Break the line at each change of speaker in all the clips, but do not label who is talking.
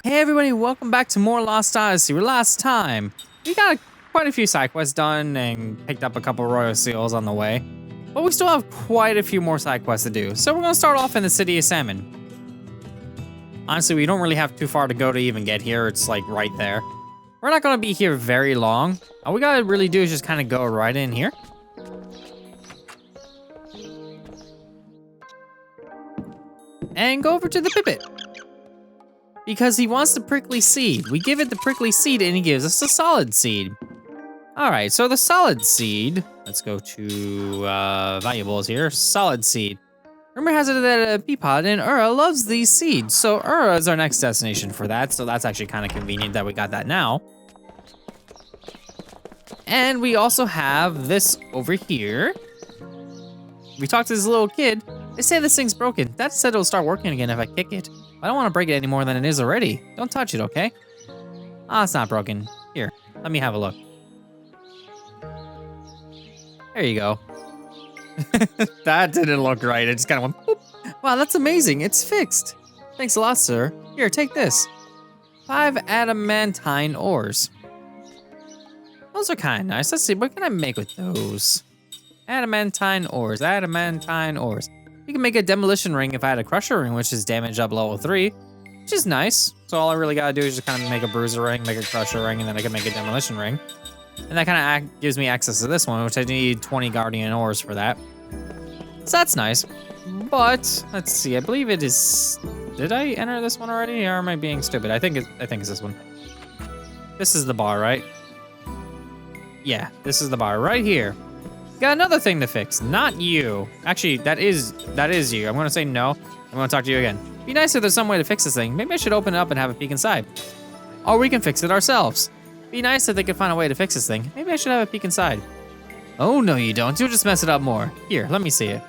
Hey everybody, welcome back to more Lost Odyssey. Last time, we got quite a few side quests done and picked up a couple royal seals on the way. But we still have quite a few more side quests to do. So we're gonna start off in the city of Salmon. Honestly, we don't really have too far to go to even get here. It's like right there. We're not gonna be here very long. All we gotta really do is just kind of go right in here. And go over to the pipit. Because he wants the prickly seed. We give it the prickly seed and he gives us a solid seed. All right, so the solid seed, let's go to valuables here, solid seed. Rumor has it that Peapod and Ura loves these seeds, so Ura is our next destination for that, so that's actually kind of convenient that we got that now. And we also have this over here. We talked to this little kid. They say this thing's broken. That said it'll start working again if I kick it. I don't want to break it any more than it is already. Don't touch it, okay? Ah, it's not broken. Here, let me have a look. There you go. That didn't look right. It just kind of went boop. Wow, that's amazing. It's fixed. Thanks a lot, sir. Here, take this. 5 adamantine ores. Those are kind of nice. Let's see, what can I make with those? Adamantine ores, adamantine ores. You can make a demolition ring if I had a crusher ring, which is damage up level 3, which is nice. So all I really gotta do is just kind of make a bruiser ring, make a crusher ring, and then I can make a demolition ring. And that kind of gives me access to this one, which I need 20 guardian ores for that. So that's nice. But let's see, I believe it is. Did I enter this one already, or am I being stupid? I think it's this one. This is the bar, right? Yeah, this is the bar right here. Got another thing to fix, not you. Actually, that is you. I'm gonna say no. I'm gonna talk to you again. Be nice if there's some way to fix this thing. Maybe I should open it up and have a peek inside. Or we can fix it ourselves. Be nice if they could find a way to fix this thing. Maybe I should have a peek inside. Oh, no you don't. You'll just mess it up more. Here, let me see it.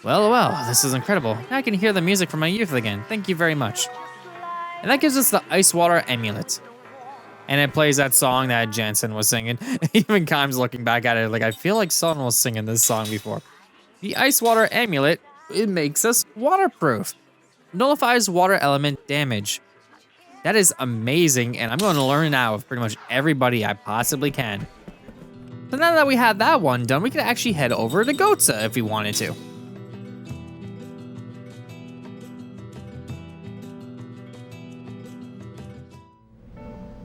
Well, this is incredible. Now I can hear the music from my youth again. Thank you very much. And that gives us the Ice Water Amulet. And it plays that song that Jansen was singing. Even Kime's looking back at it like, I feel like someone was singing this song before. The Ice Water Amulet, it makes us waterproof. Nullifies water element damage. That is amazing, and I'm going to learn now with pretty much everybody I possibly can. So now that we have that one done, we can actually head over to Gotza if we wanted to.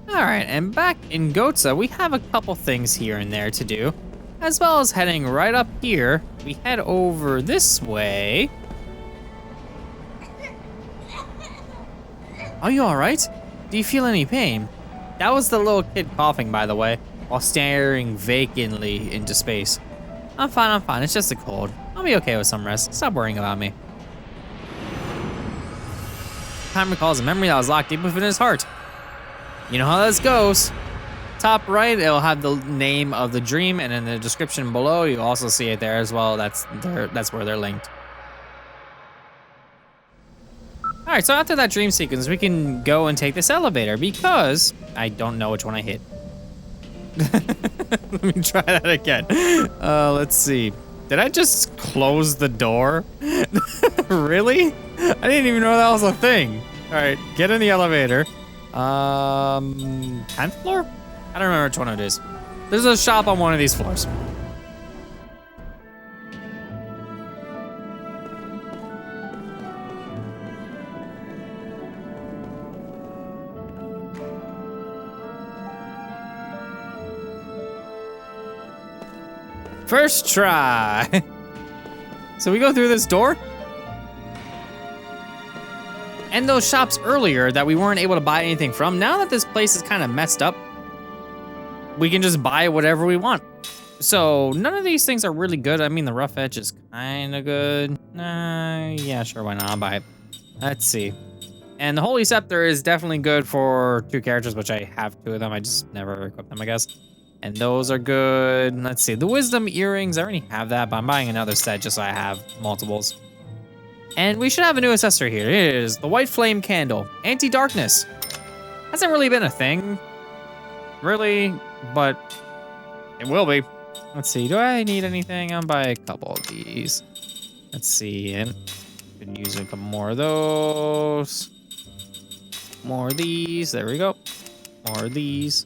All right, and back in Gotza, we have a couple things here and there to do. As well as heading right up here, we head over this way. Are you all right? Do you feel any pain? That was the little kid coughing, by the way, while staring vacantly into space. I'm fine, it's just a cold. I'll be okay with some rest. Stop worrying about me. Time recalls a memory that was locked deep within his heart. You know how this goes. Top right, it'll have the name of the dream, and in the description below, you'll also see it there as well. That's where they're linked. All right, so after that dream sequence, we can go and take this elevator because I don't know which one I hit. Let me try that again. Let's see. Did I just close the door? Really? I didn't even know that was a thing. All right, get in the elevator. 10th floor? I don't remember which one it is. There's a shop on one of these floors. First try. So we go through this door. And those shops earlier that we weren't able to buy anything from, now that this place is kind of messed up, we can just buy whatever we want. So none of these things are really good. I mean, the rough edge is kind of good. Yeah, sure, why not? I'll buy it. Let's see. And the Holy Scepter is definitely good for 2 characters, which I have 2 of them. I just never equip them, I guess. And those are good. Let's see, the Wisdom Earrings, I already have that, but I'm buying another set just so I have multiples. And we should have a new accessory here. It is the White Flame Candle. Anti-darkness. Hasn't really been a thing, really, but it will be. Let's see, do I need anything? I'll buy a couple of these. Let's see, and can use a couple more of those. More of these. There we go. More of these.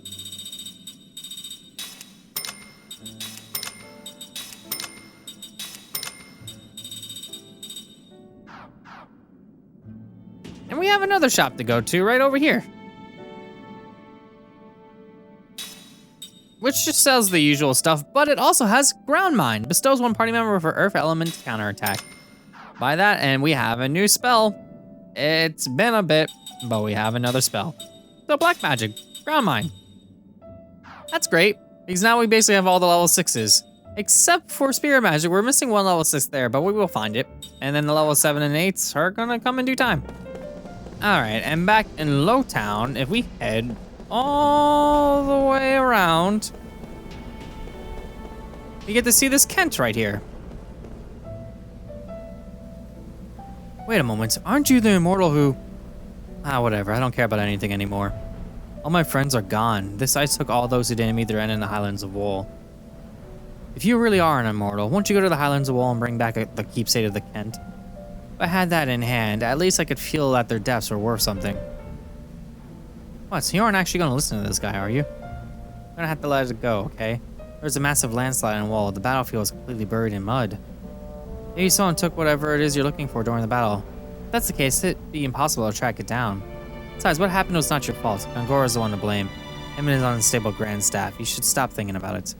And we have another shop to go to right over here. Which just sells the usual stuff, but it also has Ground Mine. Bestows one party member with her Earth Element counterattack. Buy that, and we have a new spell. It's been a bit, but we have another spell. So Black Magic, Ground Mine. That's great, because now we basically have all the level 6s. Except for Spirit Magic, we're missing one level 6 there, but we will find it. And then the level 7 and 8s are gonna come in due time. All right, and back in Lowtown, if we head all the way around, you get to see this Kent right here. Wait a moment, aren't you the immortal who... whatever, I don't care about anything anymore. All my friends are gone. This ice took all those who didn't meet their end in the Highlands of Wool. If you really are an immortal, won't you go to the Highlands of Wool and bring back the keepsake of the Kent? If I had that in hand, at least I could feel that their depths were worth something. What, so you aren't actually gonna listen to this guy, are you? I'm gonna have to let it go, okay? There's a massive landslide in Wool. The battlefield is completely buried in mud. Maybe someone took whatever it is you're looking for during the battle. If that's the case, it'd be impossible to track it down. Besides, what happened was not your fault. Angora's the one to blame. Him and his unstable grand staff. You should stop thinking about it.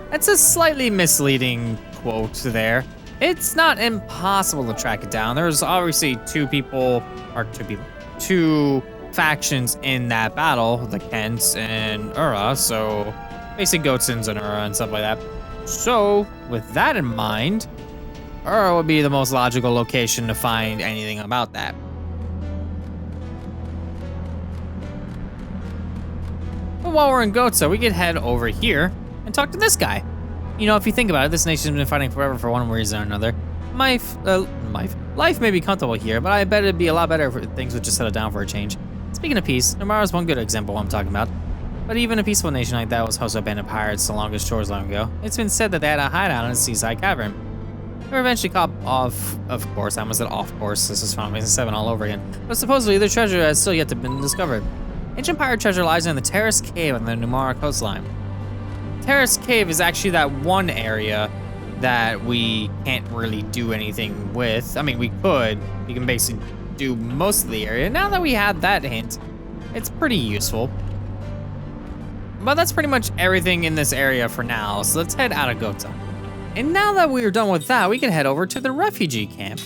That's a slightly misleading quote there. It's not impossible to track it down. There's obviously two factions in that battle, the Kents and Ura, so basically Goatsins and Ura and stuff like that. So, with that in mind, Ura would be the most logical location to find anything about that. But while we're in Gotsa, we could head over here and talk to this guy. You know, if you think about it, this nation's been fighting forever for one reason or another. Life may be comfortable here, but I bet it'd be a lot better if things would just settle down for a change. Speaking of peace, Namara's one good example of what I'm talking about. But even a peaceful nation like that was hosted by bandit pirates along its shores long ago. It's been said that they had a hideout in a seaside cavern. They were eventually caught off, of course, I almost said off course, this is Final Fantasy 7 all over again. But supposedly their treasure has still yet to be discovered. Ancient pirate treasure lies in the Terrace Cave on the Numara coastline. Terrace Cave is actually that one area that we can't really do anything with. I mean, we could. We can basically do most of the area. Now that we have that hint, it's pretty useful. But that's pretty much everything in this area for now, so let's head out of Gotha. And now that we're done with that, we can head over to the Refugee Camp.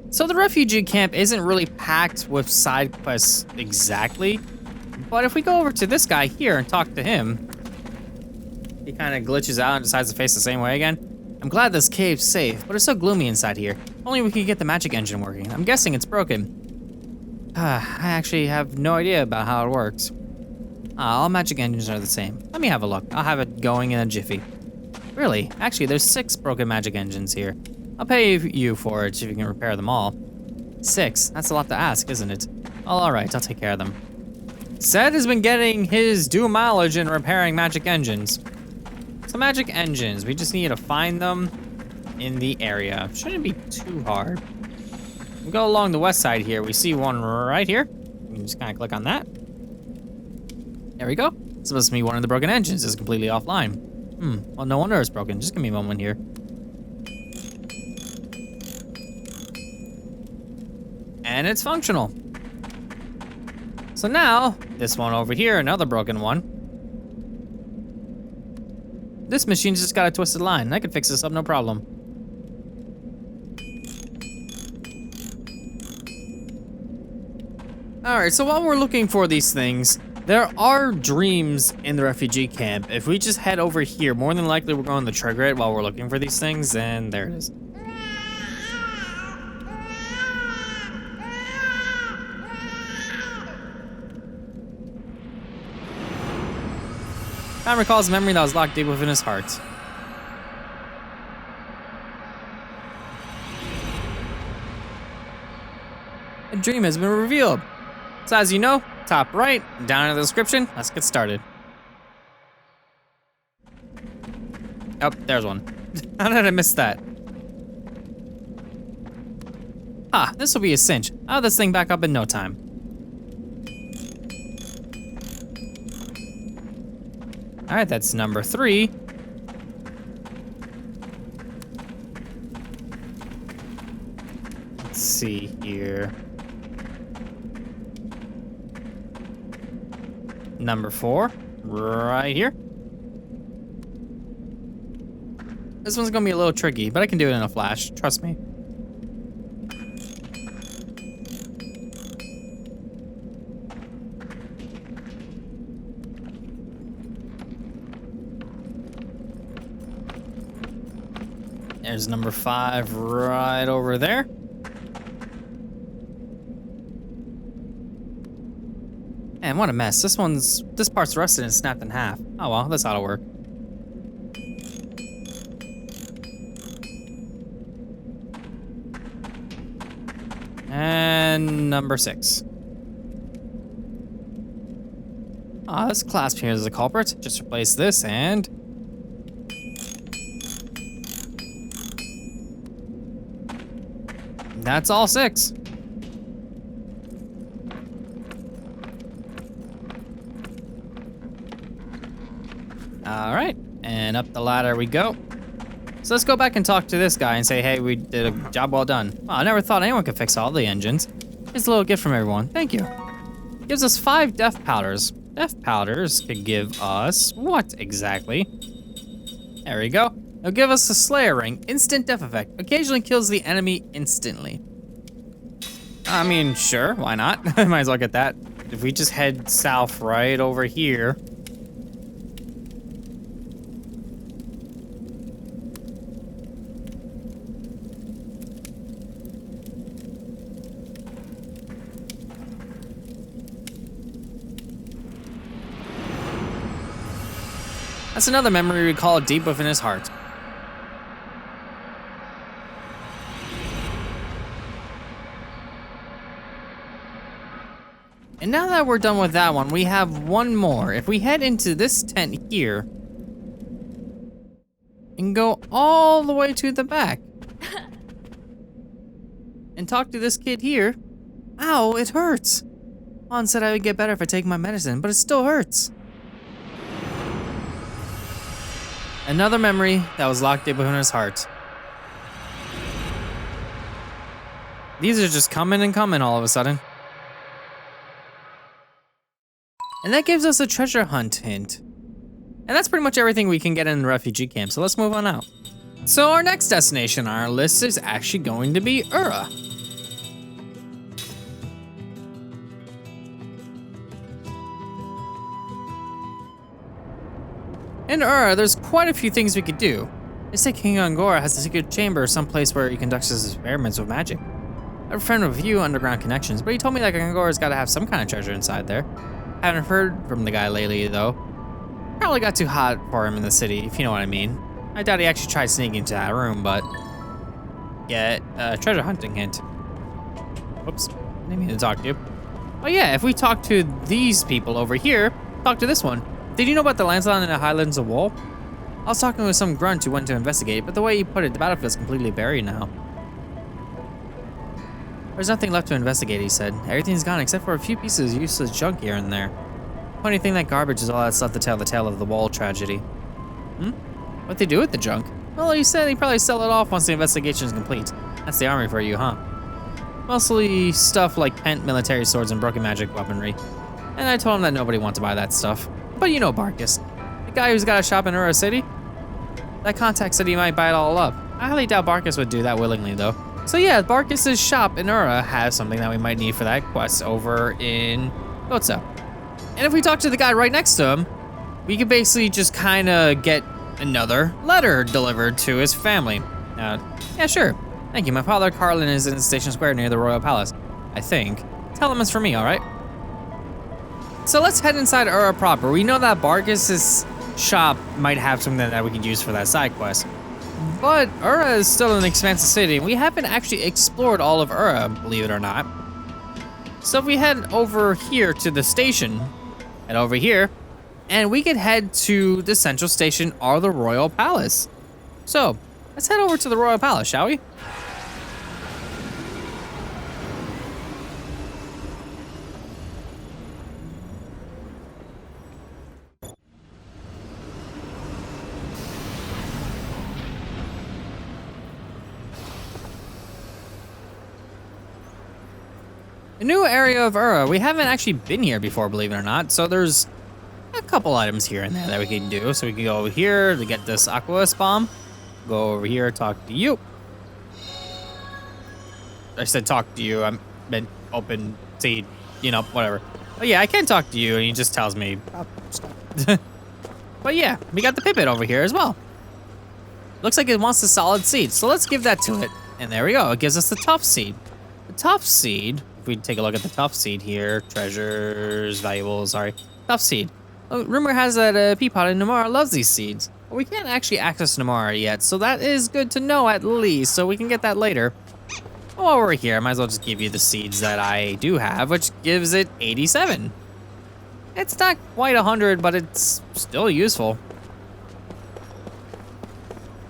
So the Refugee Camp isn't really packed with side quests exactly, but if we go over to this guy here and talk to him, he kind of glitches out and decides to face the same way again. I'm glad this cave's safe, but it's so gloomy inside here. Only we could get the magic engine working. I'm guessing it's broken. I actually have no idea about how it works. All magic engines are the same. Let me have a look. I'll have it going in a jiffy. Really? Actually, there's 6 broken magic engines here. I'll pay you for it if you can repair them all. 6? That's a lot to ask, isn't it? All right, I'll take care of them. Zed has been getting his due mileage in repairing magic engines. So magic engines, we just need to find them in the area. Shouldn't be too hard. We go along the west side here. We see one right here. You can just kind of click on that. There we go. It's supposed to be one of the broken engines. It's completely offline. Well, no wonder it's broken. Just give me a moment here. And it's functional. So now, this one over here, another broken one. This machine's just got a twisted line. I could fix this up, no problem. Alright, so while we're looking for these things, there are dreams in the refugee camp. If we just head over here, more than likely we're going to trigger it while we're looking for these things, and there it is. Tom recalls a memory that was locked deep within his heart. A dream has been revealed. So as you know, top right, down in the description, let's get started. Oh, there's one. How did I miss that? Ah, this will be a cinch. I'll have this thing back up in no time. All right, that's number 3. Let's see here. Number 4, right here. This one's gonna be a little tricky, but I can do it in a flash, trust me. There's number 5 right over there. Man, what a mess. This part's rusted and snapped in half. Oh well, this ought to work. And number 6. Ah, this clasp here is the culprit. Just replace this and... that's all 6. All right, and up the ladder we go. So let's go back and talk to this guy and say, hey, we did a job well done. Wow, I never thought anyone could fix all the engines. Here's a little gift from everyone. Thank you. Gives us 5 death powders. Death powders could give us what exactly? There we go. It'll give us a Slayer ring. Instant death effect. Occasionally kills the enemy instantly. I mean, sure, why not? Might as well get that. If we just head south right over here. That's another memory recalled deep within his heart. And now that we're done with that one, we have one more. If we head into this tent here and go all the way to the back and talk to this kid here. Ow, it hurts. Han said I would get better if I take my medicine, but it still hurts. Another memory that was locked deep within his heart. These are just coming and coming all of a sudden. And that gives us a treasure hunt hint. And that's pretty much everything we can get in the refugee camp, so let's move on out. So our next destination on our list is actually going to be Ura. In Ura, there's quite a few things we could do. They say King Angora has a secret chamber someplace where he conducts his experiments with magic. I have a friend with a few underground connections, but he told me that Angora's gotta have some kind of treasure inside there. Haven't heard from the guy lately, though. Probably got too hot for him in the city, if you know what I mean. I doubt he actually tried sneaking into that room, but... yeah, treasure hunting hint. Whoops, didn't mean to talk to you. Oh yeah, if we talk to these people over here, talk to this one. Did you know about the landslide in the Highlands of Wool? I was talking with some grunt who went to investigate, but the way you put it, the battlefield's completely buried now. There's nothing left to investigate, he said. Everything's gone except for a few pieces of useless junk here and there. Funny thing, that garbage is all that's left to tell the tale of the Wall tragedy. What'd they do with the junk? Well, he said he'd probably sell it off once the investigation is complete. That's the army for you, huh? Mostly stuff like pent military swords and broken magic weaponry. And I told him that nobody wants to buy that stuff. But you know Barkus, the guy who's got a shop in Ura City? That contact said he might buy it all up. I highly doubt Barkus would do that willingly, though. So yeah, Barkus' shop in Ura has something that we might need for that quest over in Gotsa. And if we talk to the guy right next to him, we could basically just kind of get another letter delivered to his family. Yeah, sure. Thank you. My father, Carlin, is in the station square near the Royal Palace, I think. Tell him it's for me, all right? So let's head inside Ura proper. We know that Barkus' shop might have something that we could use for that side quest. But Ura is still an expansive city, and we haven't actually explored all of Ura, believe it or not. So if we head over here to the station, head over here, and we could head to the central station or the Royal Palace. So let's head over to the Royal Palace, shall we? A new area of Ura. We haven't actually been here before, believe it or not. So there's a couple items here and there that we can do. So we can go over here to get this Aqueous Bomb. Go over here, talk to you. I said talk to you. I meant open seed, you know, whatever. But yeah, I can talk to you, and he just tells me. But yeah, we got the pipit over here as well. Looks like it wants the solid seed, so let's give that to it. And there we go, it gives us the tough seed. The tough seed, if we take a look at the tough seed here, treasures, valuables, sorry, tough seed. Oh, rumor has that Peapod in Namara loves these seeds. But we can't actually access Namara yet, so that is good to know at least, so we can get that later. While we're here, I might as well just give you the seeds that I do have, which gives it 87. It's not quite 100, but it's still useful.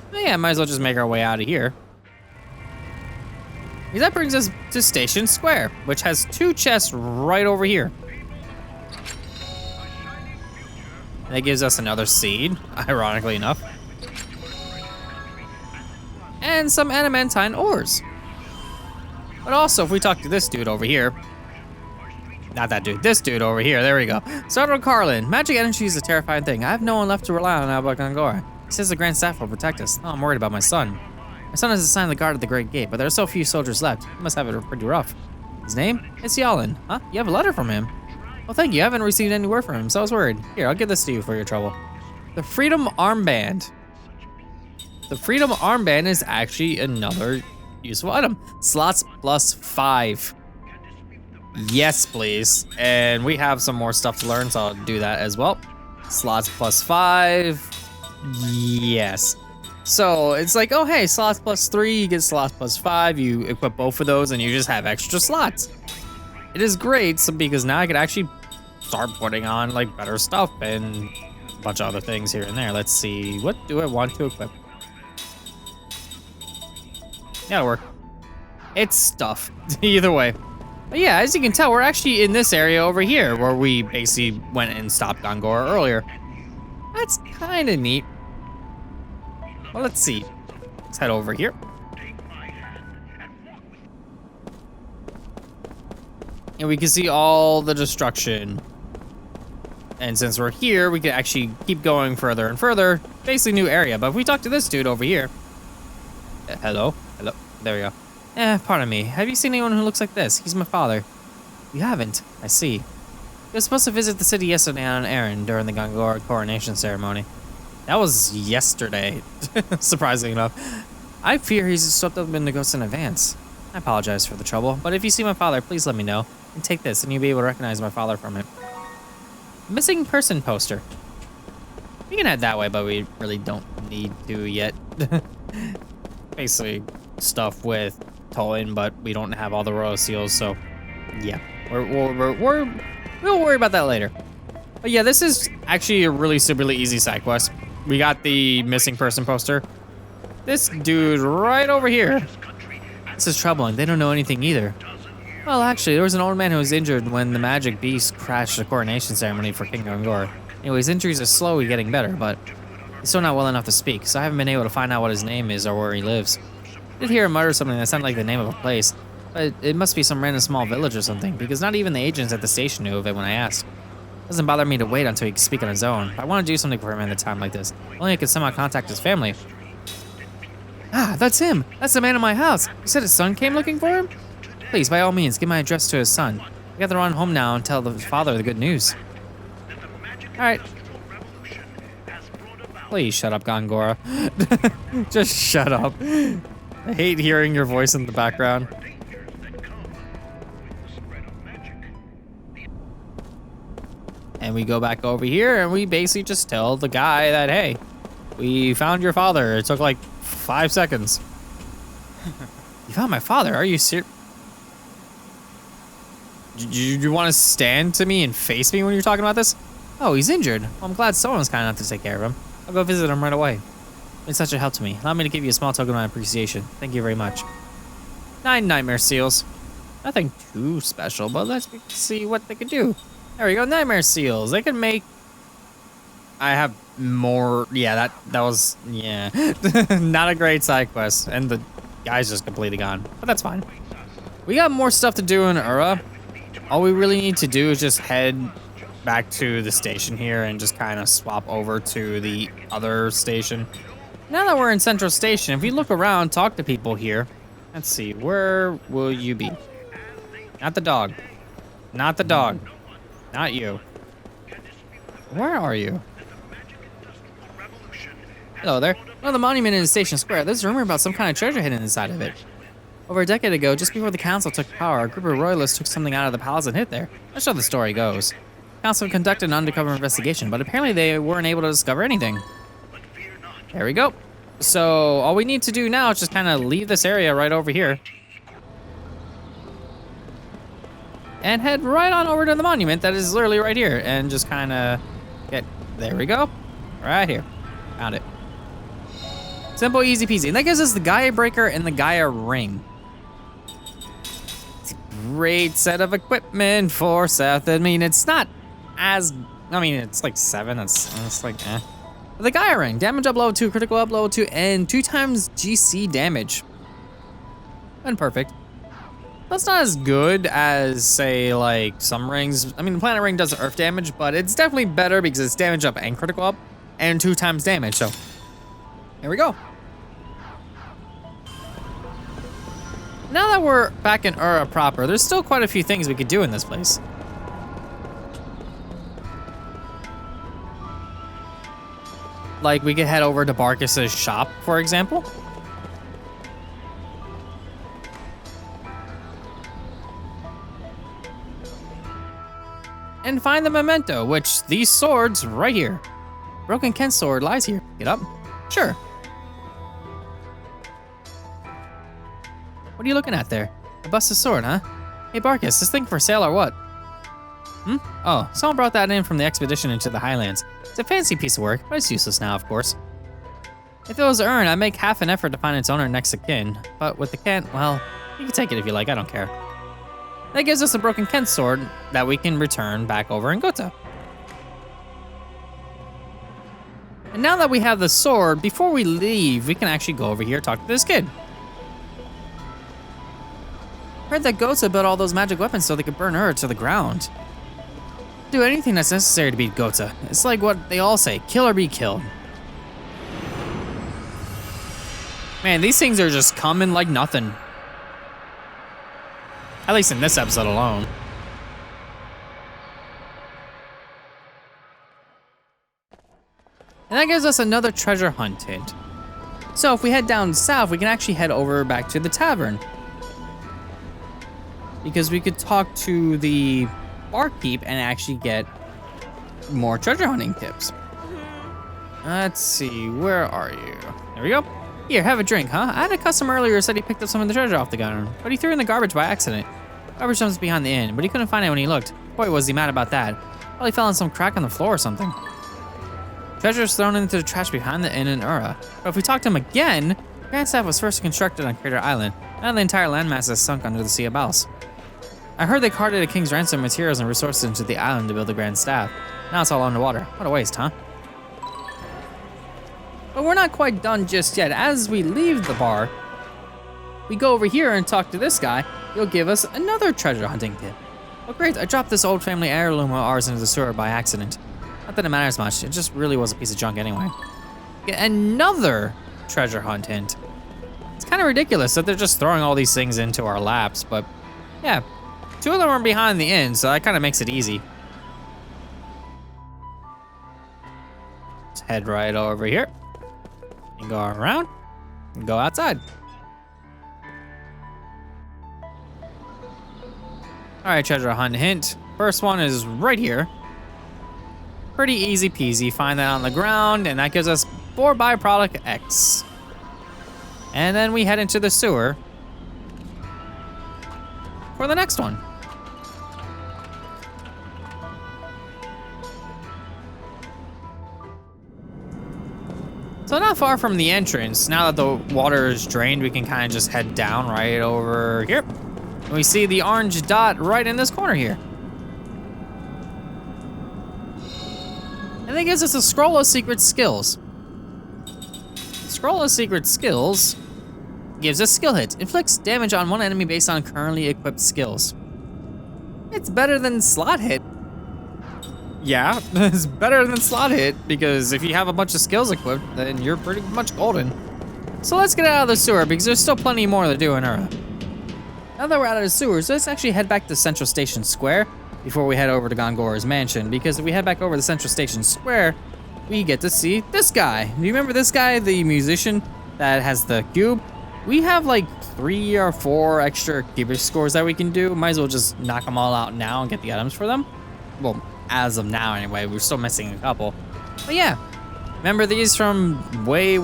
But yeah, might as well just make our way out of here. That brings us to Station Square, which has 2 chests right over here. That gives us another seed, ironically enough. And some adamantine ores. But also, if we talk to this dude over here, not that dude, this dude over here, there we go. Sardo Carlin, magic energy is a terrifying thing. I have no one left to rely on now but Gangora. He says the Grand Staff will protect us. Oh, I'm worried about my son. My son is assigned the guard at the Great Gate, but there are so few soldiers left. He must have it pretty rough. His name? It's Yalin. Huh? You have a letter from him? Well, thank you. I haven't received any word from him, so I was worried. Here, I'll give this to you for your trouble. The Freedom Armband. The Freedom Armband is actually another useful item. Slots plus 5. Yes, please. And we have some more stuff to learn, so I'll do that as well. Slots plus 5. Yes. So it's like, oh, hey, slots plus 3, you get slots plus 5. You equip both of those, and you just have extra slots. It is great because now I can actually start putting on like better stuff and a bunch of other things here and there. Let's see. What do I want to equip? That'll work. It's stuff. Either way. But yeah, as you can tell, we're actually in this area over here where we basically went and stopped Gangora earlier. That's kind of neat. Well, let's see. Let's head over here. And we can see all the destruction. And since we're here, we can actually keep going further and further. Basically new area. But if we talk to this dude over here. Hello? Hello? There we go. Pardon me. Have you seen anyone who looks like this? He's my father. You haven't? I see. He was supposed to visit the city yesterday on an errand during the Gangora coronation ceremony. That was yesterday, surprisingly enough. I fear he's swept up in the ghosts in advance. I apologize for the trouble, but if you see my father, please let me know. And take this, and you'll be able to recognize my father from it. Missing person poster. We can head that way, but we really don't need to yet. Basically, stuff with towing, but we don't have all the royal seals, so yeah. We'll worry about that later. But yeah, this is actually a really superly easy side quest. We got the missing person poster. This dude right over here. This is troubling. They don't know anything either. Well, actually, there was an old man who was injured when the magic beast crashed the coronation ceremony for King Gangora. Anyway, his injuries are slowly getting better, but he's still not well enough to speak, so I haven't been able to find out what his name is or where he lives. I did hear him mutter something that sounded like the name of a place, but it must be some random small village or something, because not even the agents at the station knew of it when I asked. It doesn't bother me to wait until he can speak on his own. I want to do something for him at a time like this. Only I can somehow contact his family. Ah, that's him! That's the man in my house! You said his son came looking for him? Please, by all means, give my address to his son. We got to run home now and tell the father the good news. Alright. Please shut up, Gangora. Just shut up. I hate hearing your voice in the background. And we go back over here and we basically just tell the guy that, hey, we found your father. It took like 5 seconds. You found my father? Are you serious? You want to stand to me and face me when you're talking about this? Oh, he's injured. Well, I'm glad someone's kind enough to take care of him. I'll go visit him right away. It's such a help to me. Allow me to give you a small token of my appreciation. Thank you very much. 9 nightmare seals. Nothing too special, but let's see what they can do. There we go, nightmare seals. They can make... I have more... Yeah, that was... Yeah. Not a great side quest. And the guy's just completely gone. But that's fine. We got more stuff to do in Ura. all we really need to do is just head back to the station here and just kind of swap over to the other station. Now that we're in Central Station, if we look around, talk to people here. Let's see, where will you be? Not the dog. Not the dog. Not you. Where are you? Hello there. Oh, the monument in the station square. There's a rumor about some kind of treasure hidden inside of it. Over a decade ago, just before the council took power, a group of royalists took something out of the palace and hid there. That's how the story goes. The council conducted an undercover investigation, but apparently they weren't able to discover anything. There we go. So all we need to do now is just kind of leave this area right over here. And head right on over to the monument that is literally right here. And just kind of get, there we go. Right here. Found it. Simple, easy peasy. And that gives us the Gaia Breaker and the Gaia Ring. It's a great set of equipment for Seth. I mean, it's not as, I mean, it's like 7. It's like, eh. The Gaia Ring, damage up level 2, critical up level 2, and 2 times GC damage. Unperfect. That's not as good as, say, like, some rings. I mean, the Planet Ring does earth damage, but it's definitely better because it's damage up and critical up, and 2 times damage, so. Here we go. Now that we're back in Ura proper, there's still quite a few things we could do in this place. Like, we could head over to Barkus's shop, for example. And find the memento, which these swords right here. Broken Kent's sword lies here. Get up? Sure. What are you looking at there? A busted sword, huh? Hey, Barkus, this thing for sale or what? Oh, someone brought that in from the expedition into the Highlands. It's a fancy piece of work, but it's useless now, of course. If it was earned, I'd make half an effort to find its owner next of kin. But with the Kent, well, you can take it if you like, I don't care. That gives us a broken Kent sword that we can return back over in Gotha. And now that we have the sword, before we leave, we can actually go over here and talk to this kid. Heard that Gotha built all those magic weapons so they could burn Ur to the ground. Do anything that's necessary to beat Gotha. It's like what they all say, kill or be killed. Man, these things are just coming like nothing. At least in this episode alone. And that gives us another treasure hunt hint. So if we head down south, we can actually head over back to the tavern. Because we could talk to the barkeep and actually get more treasure hunting tips. Let's see, where are you? There we go. Here, have a drink, huh? I had a customer earlier who said he picked up some of the treasure off the ground, but he threw it in the garbage by accident. Garbage dump's behind the inn, but he couldn't find it when he looked. Boy, was he mad about that. Probably fell in some crack on the floor or something. Treasure's thrown into the trash behind the inn in Ura. But if we talk to him again, Grand Staff was first constructed on Crater Island. Now the entire landmass is sunk under the Sea of Baals. I heard they carted a king's ransom materials and resources into the island to build the Grand Staff. Now it's all underwater. What a waste, huh? But we're not quite done just yet. As we leave the bar, we go over here and talk to this guy. He'll give us another treasure hunting tip. Oh great, I dropped this old family heirloom of ours into the sewer by accident. Not that it matters much, it just really was a piece of junk anyway. Get another treasure hunt hint. It's kind of ridiculous that they're just throwing all these things into our laps, but yeah. 2 of them are behind the inn, so that kind of makes it easy. Let's head right over here. And go around. And go outside. Alright, treasure hunt hint. First one is right here. Pretty easy peasy. Find that on the ground, and that gives us 4 byproduct X. And then we head into the sewer for the next one. So not far from the entrance, now that the water is drained, we can kind of just head down right over here. And we see the orange dot right in this corner here. And it gives us a scroll of secret skills. Scroll of secret skills gives us skill hit. Inflicts damage on one enemy based on currently equipped skills. It's better than slot hit. Yeah, it's better than slot hit because if you have a bunch of skills equipped, then you're pretty much golden. So let's get out of the sewer because there's still plenty more to do in Ura. Now that we're out of the sewers, let's actually head back to Central Station Square before we head over to Gongora's mansion, because if we head back over to Central Station Square, we get to see this guy. Do you remember this guy, the musician that has the cube? We have like 3 or 4 extra cubic scores that we can do. Might as well just knock them all out now and get the items for them. Well, as of now anyway, we're still missing a couple. But yeah, remember these from way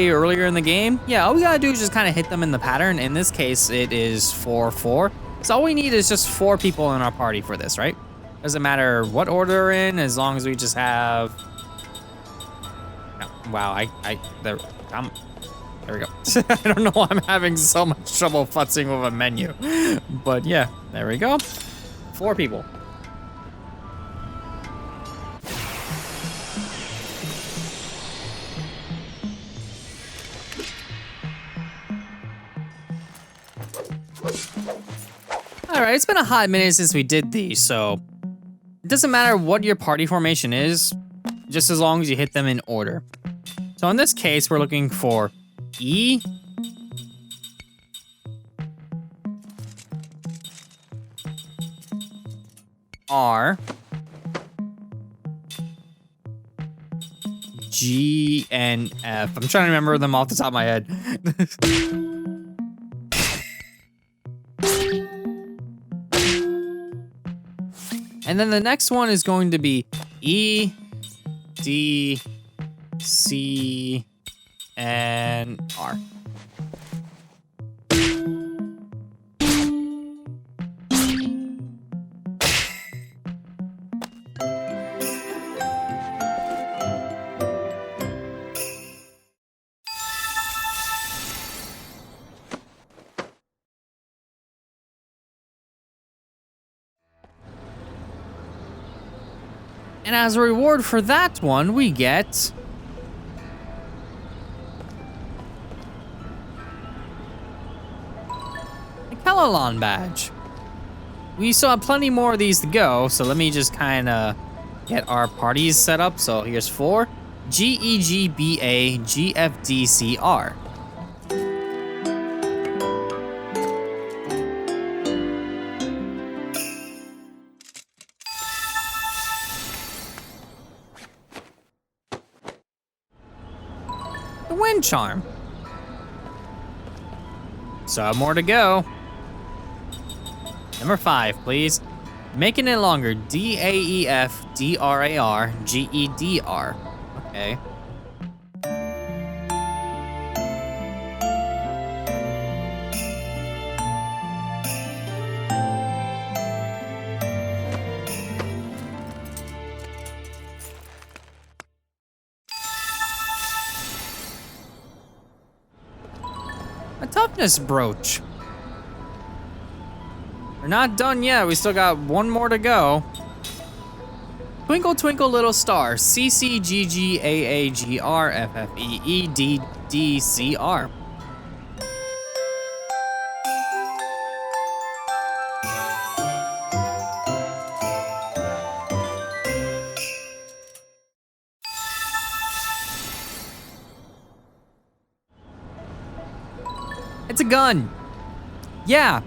earlier in the game? Yeah, all we gotta do is just kind of hit them in the pattern. In this case, it is 4-4. So all we need is just 4 people in our party for this, right? Doesn't matter what order they're in, as long as we just have... Oh, wow, there we go. I don't know why I'm having so much trouble futzing with a menu. But yeah, there we go. 4 people. Alright, it's been a hot minute since we did these, so it doesn't matter what your party formation is, just as long as you hit them in order. So in this case, we're looking for E, R, G, and F. I'm trying to remember them off the top of my head. And then the next one is going to be E, D, C, and R. And as a reward for that one, we get a Kellalon badge. We still have plenty more of these to go, so let me just kind of get our parties set up. So here's 4, GEGBA GFDCR. The wind charm. So more to go. Number 5, please. Making it longer. DAEFDRARGEDR. Okay. A toughness brooch. We're not done yet. We still got one more to go. Twinkle Twinkle Little Star. CCGGAAGRFFEEDDCR. It's a gun. Yeah.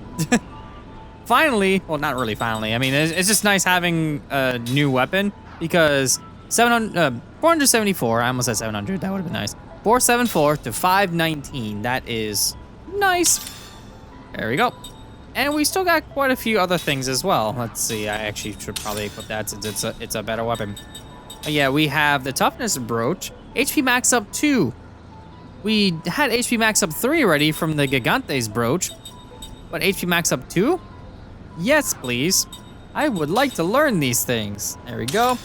Finally, well, not really finally. I mean, it's just nice having a new weapon because 474, I almost said 700, that would have been nice. 474 to 519, that is nice. There we go. And we still got quite a few other things as well. Let's see, I actually should probably equip that since it's a better weapon. But yeah, we have the toughness brooch, HP max up 2. We had HP max up 3 already from the Gigante's brooch, but HP max up 2? Yes, please. I would like to learn these things. There we go.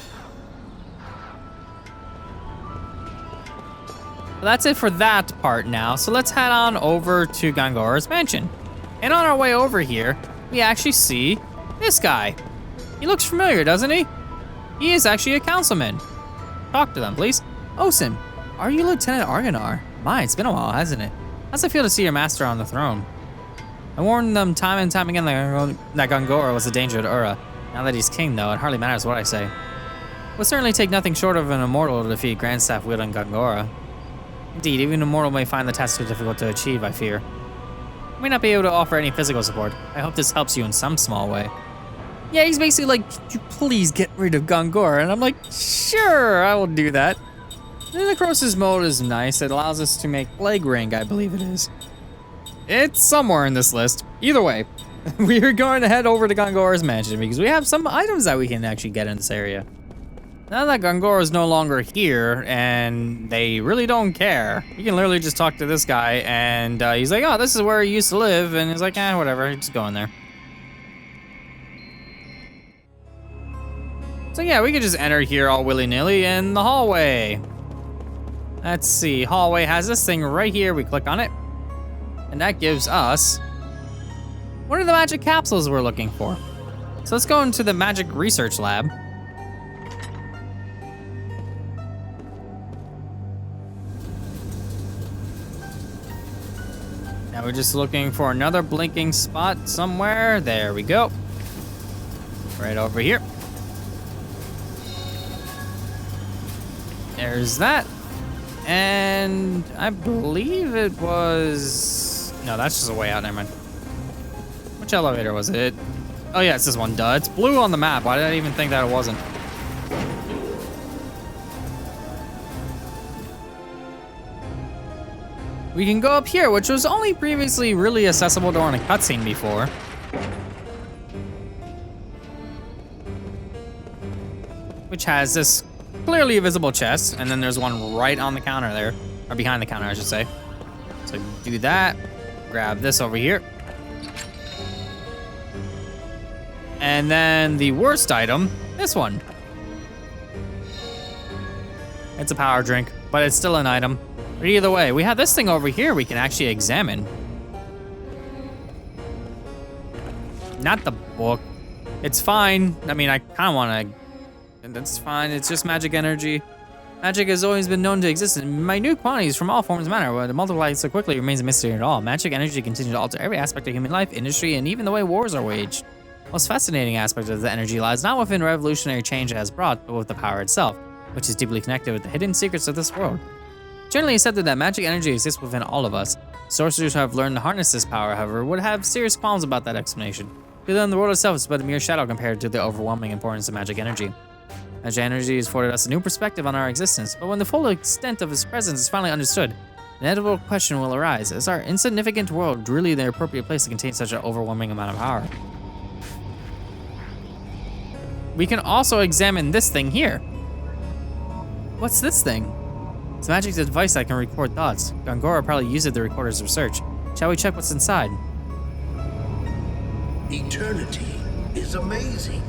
Well, that's it for that part now. So let's head on over to Gongora's mansion. And on our way over here, we actually see this guy. He looks familiar, doesn't he? He is actually a councilman. Talk to them, please. Osin, are you Lieutenant Arganar? My, it's been a while, hasn't it? How's it feel to see your master on the throne? I warned them time and time again that Gongora was a danger to Ura. Now that he's king, though, it hardly matters what I say. It will certainly take nothing short of an immortal to defeat Grandstaff wielding Gongora. Indeed, even an immortal may find the task too difficult to achieve, I fear. I may not be able to offer any physical support. I hope this helps you in some small way. Yeah, he's basically like, could you please get rid of Gongora? And I'm like, sure, I will do that. The necrosis mode is nice. It allows us to make Plague Ring, I believe it is. It's somewhere in this list. Either way, we are going to head over to Gongora's mansion because we have some items that we can actually get in this area. Now that Gongora is no longer here and they really don't care, you can literally just talk to this guy and he's like, oh, this is where he used to live. And he's like, whatever, just go in there. So yeah, we can just enter here all willy-nilly in the hallway. Let's see, hallway has this thing right here. We click on it. And that gives us one of the magic capsules we're looking for. So let's go into the magic research lab. Now we're just looking for another blinking spot somewhere. There we go. Right over here. There's that. And I believe it was... No, that's just a way out, never mind. Which elevator was it? Oh yeah, it's this one, duh. It's blue on the map. Why did I even think that it wasn't? We can go up here, which was only previously really accessible during a cutscene before. Which has this clearly visible chest, and then there's one right on the counter there, or behind the counter, I should say. So do that, grab this over here. And then the worst item, this one. It's a power drink, but it's still an item. But either way, we have this thing over here we can actually examine. Not the book. It's fine. I mean, I kind of want to... That's fine, it's just magic energy. Magic has always been known to exist in minute quantities from all forms of matter, but to multiply so quickly remains a mystery at all. Magic energy continues to alter every aspect of human life, industry, and even the way wars are waged. The most fascinating aspect of the energy lies not within revolutionary change it has brought, but with the power itself, which is deeply connected with the hidden secrets of this world. Generally accepted that magic energy exists within all of us. Sorcerers who have learned to harness this power, however, would have serious qualms about that explanation. To them, the world itself is but a mere shadow compared to the overwhelming importance of magic energy. Magic energy has afforded us a new perspective on our existence, but when the full extent of its presence is finally understood, an inevitable question will arise: is our insignificant world really the appropriate place to contain such an overwhelming amount of power? We can also examine this thing here. What's this thing? It's a magic device that can record thoughts. Gongora probably used it to record his research. Shall we check what's inside?
Eternity is amazing.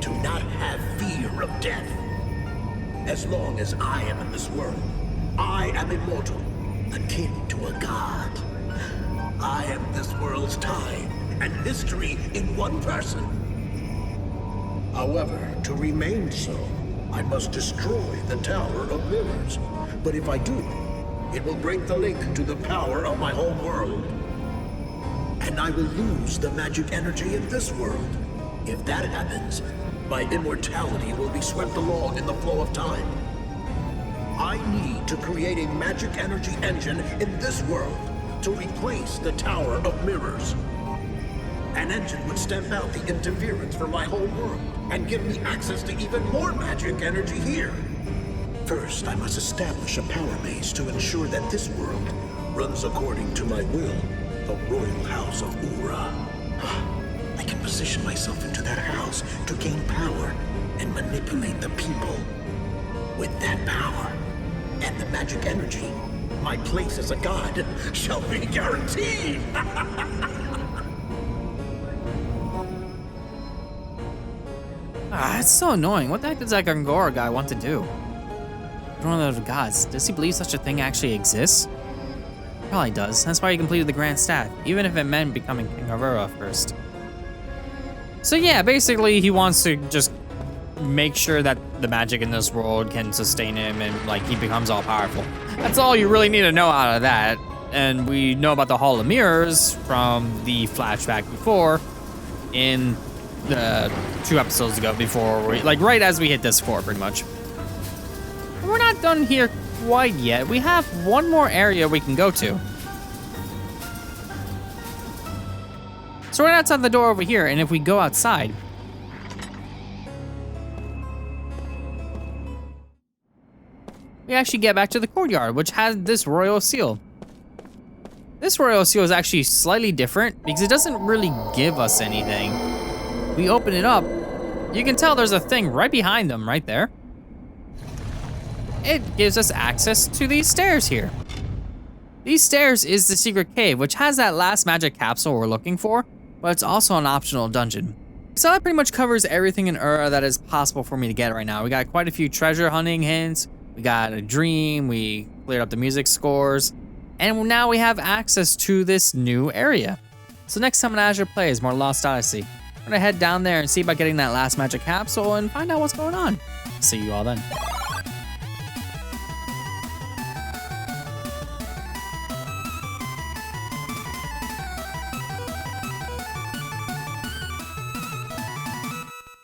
Do not have fear of death. As long as I am in this world, I am immortal, akin to a god. I am this world's time and history in one person. However, to remain so, I must destroy the Tower of Mirrors. But if I do, it will break the link to the power of my home world. And I will lose the magic energy in this world. If that happens, my immortality will be swept along in the flow of time. I need to create a magic energy engine in this world to replace the Tower of Mirrors. An engine would stamp out the interference from my home world and give me access to even more magic energy here. First, I must establish a power base to ensure that this world runs according to my will, the royal house of Ura. I can position myself into that house to gain power and manipulate the people. With that power and the magic energy, my place as a god shall be guaranteed.
It's so annoying. What the heck does that Gongora guy want to do? One of the gods. Does he believe such a thing actually exists? Probably does. That's why he completed the Grand Staff, even if it meant becoming King of Ura first. So yeah, basically he wants to just make sure that the magic in this world can sustain him and like he becomes all powerful. That's all you really need to know out of that. And we know about the Hall of Mirrors from the flashback before in the 2 episodes ago before we, like right as we hit this floor pretty much. And we're not done here quite yet. We have one more area we can go to. So right outside the door over here, and if we go outside, we actually get back to the courtyard, which has this royal seal. This royal seal is actually slightly different because it doesn't really give us anything. We open it up, you can tell there's a thing right behind them, right there. It gives us access to these stairs here. These stairs is the secret cave, which has that last magic capsule we're looking for, but it's also an optional dungeon. So that pretty much covers everything in Ura that is possible for me to get right now. We got quite a few treasure hunting hints, we got a dream, we cleared up the music scores, and now we have access to this new area. So next time on Azure Plays more Lost Odyssey, I'm gonna head down there and see about getting that last magic capsule and find out what's going on. See you all then.